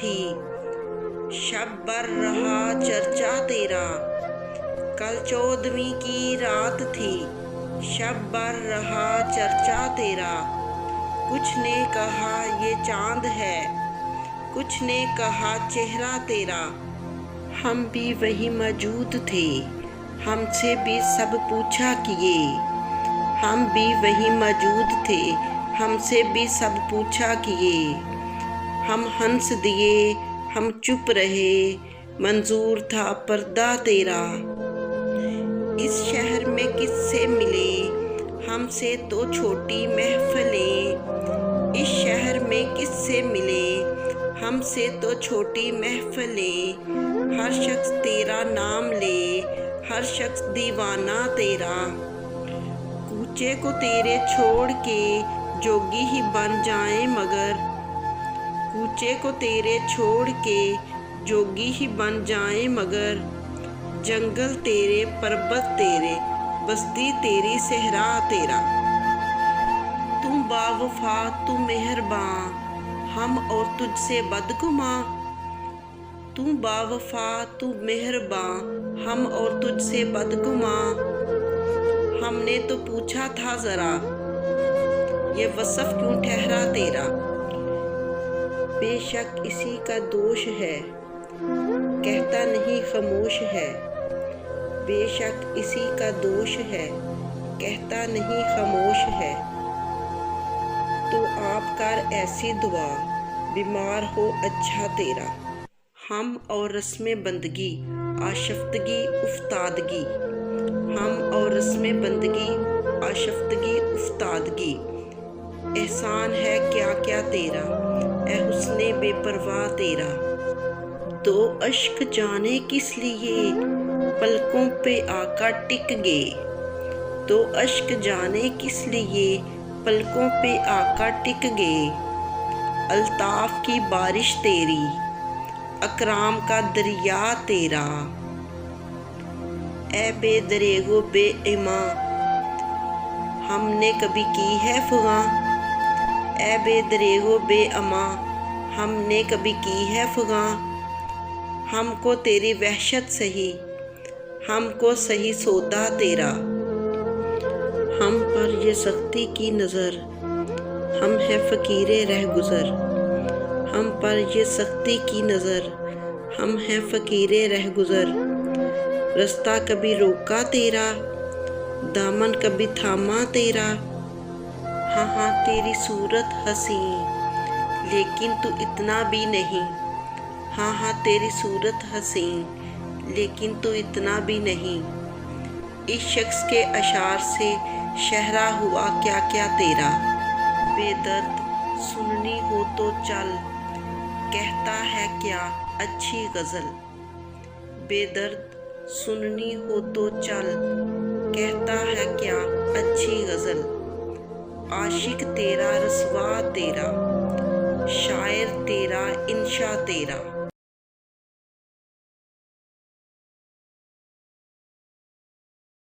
थी, शब भर रहा चर्चा तेरा। कल 14वीं की रात थी, शब भर रहा चर्चा तेरा। कुछ ने कहा ये चांद है, कुछ ने कहा चेहरा तेरा। हम भी वहीं मौजूद थे, हमसे भी सब पूछा किए। हम भी वहीं मौजूद थे, हमसे भी सब पूछा किए। हम हंस दिए, हम चुप रहे, मंजूर था पर्दा तेरा। इस शहर में किससे मिले, हमसे तो छोटी महफिलें। इस शहर में किससे मिले, हमसे तो छोटी महफिलें। हर शख्स तेरा नाम ले, हर शख्स दीवाना तेरा। कूचे को तेरे छोड़ के जोगी ही बन जाए मगर। कूचे को तेरे छोड़ के जोगी ही बन जाए मगर। जंगल तेरे, पर्वत तेरे, बस्ती तेरी, सहरा तेरा। तू बावफा, तू मेहरबान, हम और तुझसे बदगुमां। तू बावफा, तू मेहरबान, हम और तुझसे बदगुमां। हमने तो पूछा था जरा, ये वसफ क्यों ठहरा तेरा। बेशक इसी का दोष है, कहता नहीं खामोश है। बेशक इसी का दोष है, कहता नहीं खामोश है। तो आप कर ऐसी दुआ, बीमार हो अच्छा तेरा। हम और रस्में बंदगी, आशफ्तगी उफ्तादगी। हम और रस्में बंदगी, आशफ्तगी उफ्तादगी। एहसान है क्या क्या तेरा, ए हुस्ने बेपरवाह तेरा। तो अश्क जाने किस लिए, पलकों पे आका टिक गए। तो अश्क जाने किस लिए, पलकों पे आका टिक गए। अल्ताफ की बारिश तेरी, अकराम का दरिया तेरा। ए बेदरेगो बेईमा, हमने कभी की है फुगा। ए बेदरेगो बेअमा, हमने कभी की है फुगा। हमको तेरी वहशत सही, हमको सही सौदा तेरा। हम पर ये सख्ती की नज़र, हम हैं फ़कीरे रह गुज़र। हम पर ये सख्ती की नज़र, हम हैं फ़कीरे रह गुज़र। रास्ता कभी रोका तेरा, दामन कभी थामा तेरा। हाँ हाँ तेरी सूरत हसीन, लेकिन तू इतना भी नहीं। हाँ हाँ तेरी सूरत हसीन, लेकिन तू इतना भी नहीं। इस शख्स के अशार से शहरा हुआ क्या क्या तेरा। बेदर्द सुननी हो तो चल, कहता है क्या अच्छी गज़ल। बेदर्द सुननी हो तो चल, कहता है क्या अच्छी गज़ल। आशिक तेरा, रसवा तेरा, शायर तेरा, इंशा तेरा।